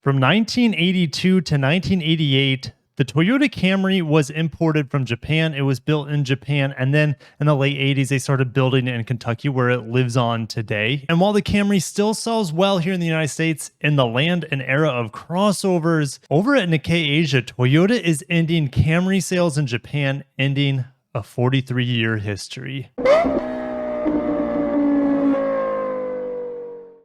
From 1982 to 1988, the Toyota Camry was imported from Japan. It was built in Japan. And then in the late 80s, they started building it in Kentucky, where it lives on today. And while the Camry still sells well here in the United States, in the land and era of crossovers, over at Nikkei Asia, Toyota is ending Camry sales in Japan, ending a 43-year history.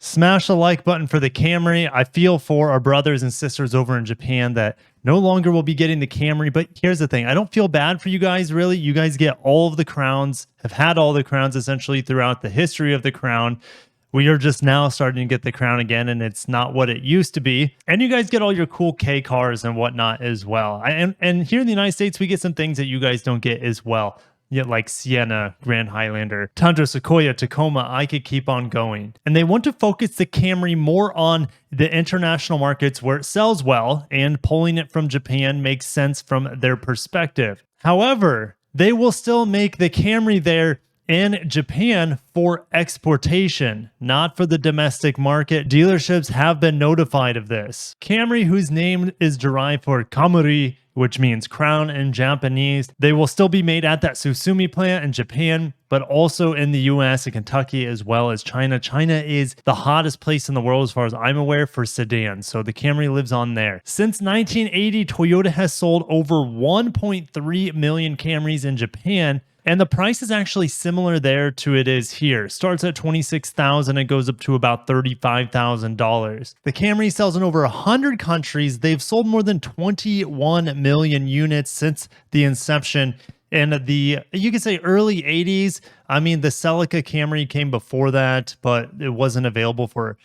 Smash the like button for the Camry. I feel for our brothers and sisters over in Japan that no longer will be getting the Camry. But here's the thing. I don't feel bad for you guys, really. You guys get all of the crowns, have had all the crowns essentially throughout the history of the crown. We are just now starting to get the crown again, and it's not what it used to be. And you guys get all your cool K cars and whatnot as well. And here in the United States, we get some things that you guys don't get as well. Yet like Sienna, Grand Highlander, Tundra, Sequoia, Tacoma, I could keep on going. And they want to focus the Camry more on the international markets where it sells well, and pulling it from Japan makes sense from their perspective. However, they will still make the Camry there in Japan for exportation, not for the domestic market. Dealerships have been notified of this. Camry, whose name is derived for Kamuri, which means crown in Japanese, they will still be made at that Susumi plant in Japan, but also in the US and Kentucky, as well as China. China is the hottest place in the world as far as I'm aware for sedans, so the Camry lives on there. Since 1980, Toyota has sold over 1.3 million Camrys in Japan, and the price is actually similar there to it is here. Starts at $26,000 and goes up to about $35,000. The Camry sells in over 100 countries. They've sold more than 21 million units since the inception in the, you could say, early 80s. I mean, the Celica Camry came before that, but it wasn't available for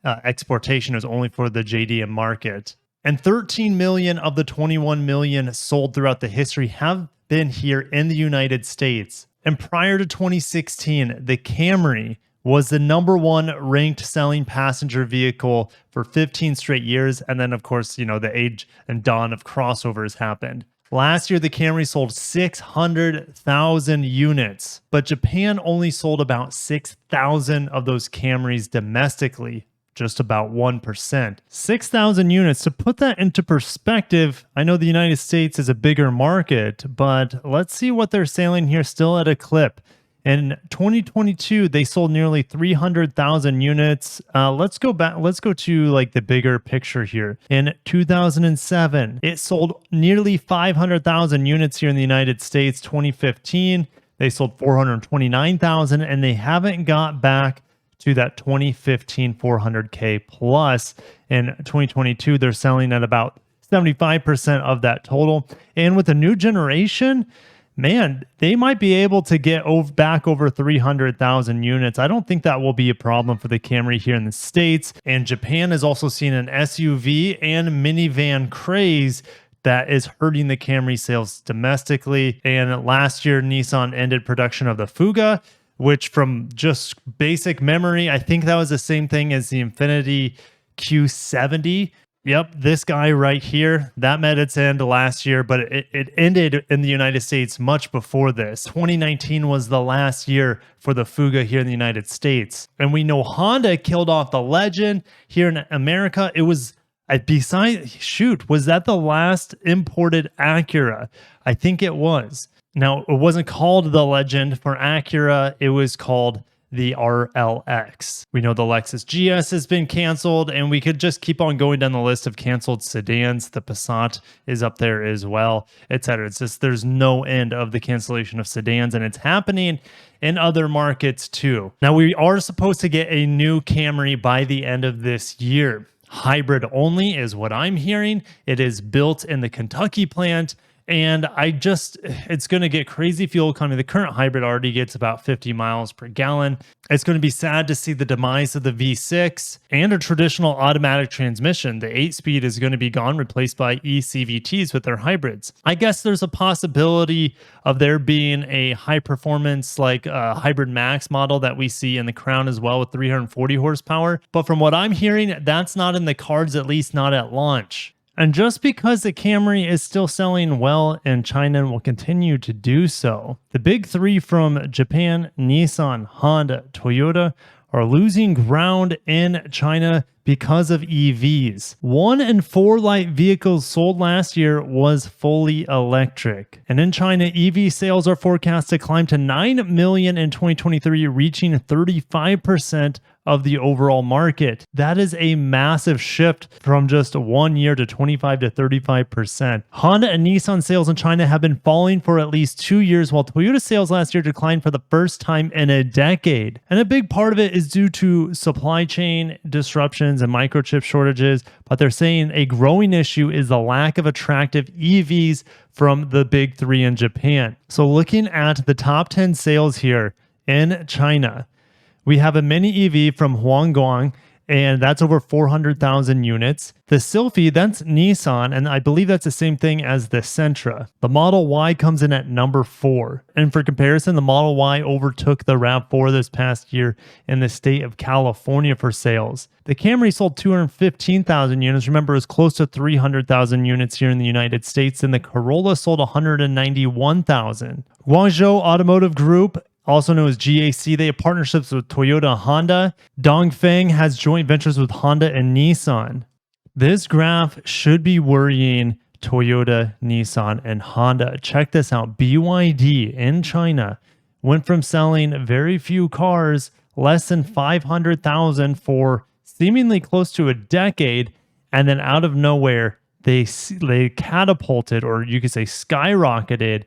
exportation. It was only for the JDM market. And 13 million of the 21 million sold throughout the history have been here in the United States. And prior to 2016, the Camry was the #1 ranked selling passenger vehicle for 15 straight years. And then, of course, you know, the age and dawn of crossovers happened. Last year, the Camry sold 600,000 units, but Japan only sold about 6,000 of those Camrys domestically. Just about 1%. 6,000 units. To put that into perspective, I know the United States is a bigger market, but let's see what they're selling here still at a clip. In 2022, they sold nearly 300,000 units. Let's go back. Let's go to like the bigger picture here. In 2007, it sold nearly 500,000 units here in the United States. 2015, they sold 429,000, and they haven't got back to that 2015 400K plus. In 2022, they're selling at about 75% of that total. And with the new generation, man, they might be able to get back over 300,000 units. I don't think that will be a problem for the Camry here in the States. And Japan has also seen an SUV and minivan craze that is hurting the Camry sales domestically. And last year, Nissan ended production of the Fuga, which from just basic memory, I think that was the same thing as the Infiniti Q70. Yep, this guy right here, that met its end last year, but it ended in the United States much before this. 2019 was the last year for the Fuga here in the United States. And we know Honda killed off the Legend here in America. It was, was that the last imported Acura? I think it was. Now, it wasn't called the Legend for Acura. It was called the RLX. We know the Lexus GS has been canceled, and we could just keep on going down the list of canceled sedans. The Passat is up there as well, etc. It's just there's no end of the cancellation of sedans, and it's happening in other markets too. Now, we are supposed to get a new Camry by the end of this year. Hybrid only is what I'm hearing. It is built in the Kentucky plant. And it's going to get crazy fuel economy. The current hybrid already gets about 50 miles per gallon. It's going to be sad to see the demise of the V6 and a traditional automatic transmission. The 8-speed is going to be gone, replaced by eCVTs with their hybrids. I guess there's a possibility of there being a high performance like a hybrid max model that we see in the Crown as well with 340 horsepower. But from what I'm hearing, that's not in the cards, at least not at launch. And just because the Camry is still selling well in China and will continue to do so, the big three from Japan, Nissan, Honda, Toyota, are losing ground in China because of EVs. 1 in 4 light vehicles sold last year was fully electric. And in China, EV sales are forecast to climb to 9 million in 2023, reaching 35% of the overall market. That is a massive shift from just 1 year to 25 to 35%. Honda and Nissan sales in China have been falling for at least 2 years, while Toyota sales last year declined for the first time in a decade. And a big part of it is due to supply chain disruptions and microchip shortages, but they're saying a growing issue is the lack of attractive EVs from the big three in Japan. So looking at the top 10 sales here in China, we have a mini EV from Huangguang, and that's over 400,000 units. The Sylphy, that's Nissan, and I believe that's the same thing as the Sentra. The Model Y comes in at number 4. And for comparison, the Model Y overtook the RAV4 this past year in the state of California for sales. The Camry sold 215,000 units. Remember, it was close to 300,000 units here in the United States, and the Corolla sold 191,000. Guangzhou Automotive Group, also known as GAC, they have partnerships with Toyota and Honda. Dongfeng has joint ventures with Honda and Nissan. This graph should be worrying Toyota, Nissan, and Honda. Check this out. BYD in China went from selling very few cars, less than 500,000 for seemingly close to a decade, and then out of nowhere, they catapulted, or you could say skyrocketed,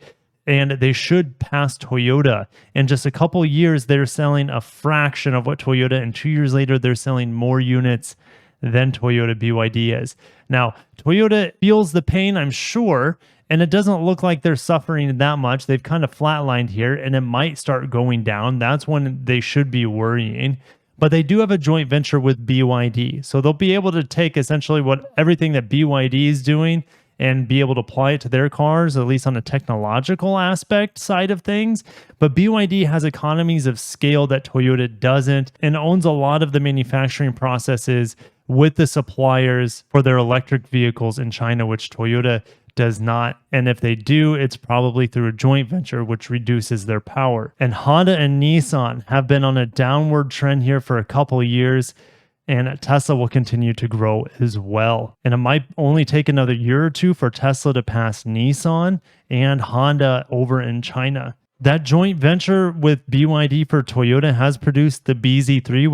and they should pass Toyota. In just a couple years, they're selling a fraction of what Toyota, and 2 years later, they're selling more units than Toyota BYD is. Now, Toyota feels the pain, I'm sure, and it doesn't look like they're suffering that much. They've kind of flatlined here, and it might start going down. That's when they should be worrying. But they do have a joint venture with BYD. So they'll be able to take essentially everything that BYD is doing and be able to apply it to their cars, at least on a technological aspect side of things. But BYD has economies of scale that Toyota doesn't, and owns a lot of the manufacturing processes with the suppliers for their electric vehicles in China, which Toyota does not. And if they do, it's probably through a joint venture, which reduces their power. And Honda and Nissan have been on a downward trend here for a couple of years, and Tesla will continue to grow as well. And it might only take another year or two for Tesla to pass Nissan and Honda over in China. That joint venture with BYD for Toyota has produced the BZ3,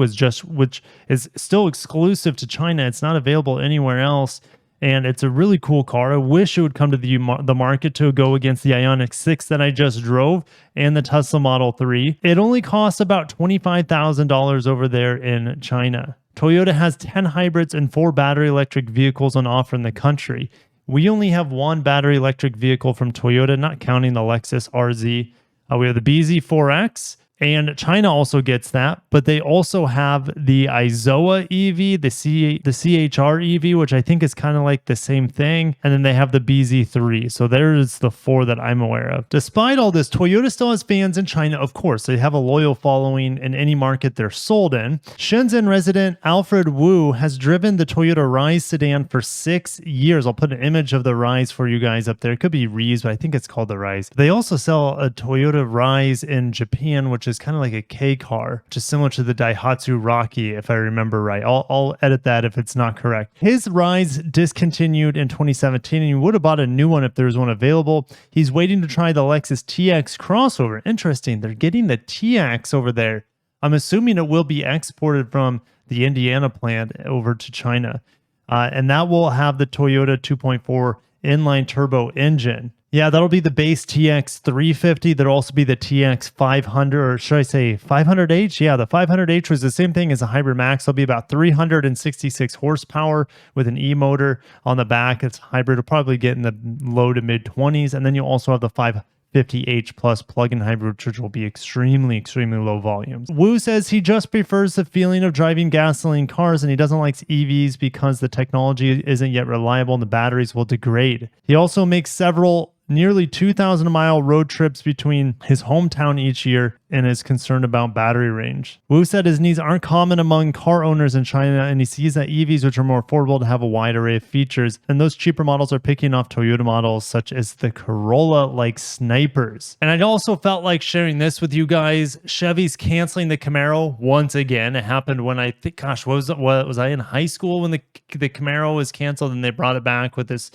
which is still exclusive to China. It's not available anywhere else. And it's a really cool car. I wish it would come to the market to go against the Ioniq 6 that I just drove and the Tesla Model 3. It only costs about $25,000 over there in China. Toyota has 10 hybrids and 4 battery electric vehicles on offer in the country. We only have 1 battery electric vehicle from Toyota, not counting the Lexus RZ. We have the BZ4X, and China also gets that, but they also have the Aizoa EV, the CHR EV, which I think is kind of like the same thing, and then they have the BZ3. So there's the 4 that I'm aware of. Despite all this, Toyota still has fans in China, of course. They have a loyal following in any market they're sold in. Shenzhen resident Alfred Wu has driven the Toyota Rise sedan for 6 years. I'll put an image of the Rise for you guys up there. It could be Rise, but I think it's called the Rise. They also sell a Toyota Rise in Japan, which is kind of like a K car, which is similar to the Daihatsu Rocky, if I remember right. I'll edit that if it's not correct. His Rise discontinued in 2017, and he would have bought a new one if there was one available. He's waiting to try the Lexus TX crossover. Interesting. They're getting the TX over there. I'm assuming it will be exported from the Indiana plant over to China. And that will have the Toyota 2.4 inline turbo engine. Yeah, that'll be the base TX 350. There'll also be the TX 500, or should I say 500H? Yeah, the 500H was the same thing as a Hybrid Max. It'll be about 366 horsepower with an E-motor on the back. It's hybrid. It'll probably get in the low to mid 20s. And then you'll also have the 550H plus plug-in hybrid, which will be extremely low volumes. Wu says he just prefers the feeling of driving gasoline cars, and he doesn't like EVs because the technology isn't yet reliable and the batteries will degrade. He also makes several nearly 2,000-mile road trips between his hometown each year and is concerned about battery range. Wu said his needs aren't common among car owners in China, and he sees that EVs, which are more affordable, to have a wide array of features, and those cheaper models are picking off Toyota models such as the Corolla like snipers. And I also felt like sharing this with you guys. Chevy's canceling the Camaro once again. It happened when I think, gosh, what was I in high school when the Camaro was canceled, and they brought it back with this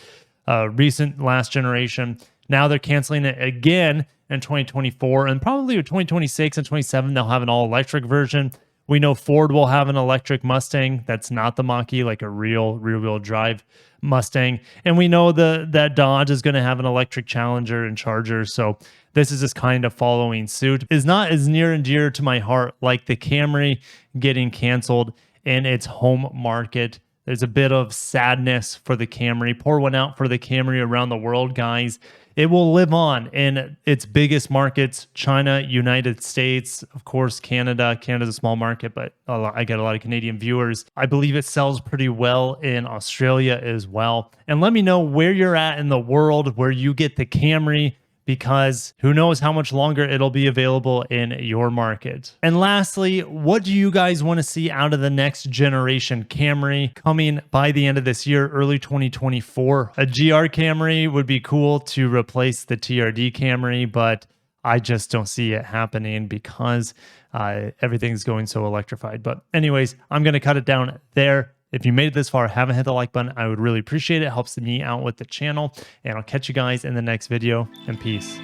recent last generation. Now they're canceling it again in 2024, and probably in 2026 and 27 they'll have an all-electric version. We know Ford will have an electric Mustang that's not the Mach-E, like a real rear-wheel drive Mustang, and we know that Dodge is going to have an electric Challenger and Charger. So this is just kind of following suit. Is not as near and dear to my heart like the Camry getting canceled in its home market. There's a bit of sadness for the Camry. Pour one out for the Camry around the world, guys. It will live on in its biggest markets: China, United States, of course, Canada. Canada's a small market, but I get a lot of Canadian viewers. I believe it sells pretty well in Australia as well. And let me know where you're at in the world where you get the Camry, because who knows how much longer it'll be available in your market. And lastly, what do you guys want to see out of the next generation Camry coming by the end of this year, early 2024? A GR Camry would be cool to replace the TRD Camry, but I just don't see it happening because everything's going so electrified. But anyways, I'm going to cut it down there. If you made it this far, haven't hit the like button, I would really appreciate it. It helps me out with the channel. And I'll catch you guys in the next video, and peace.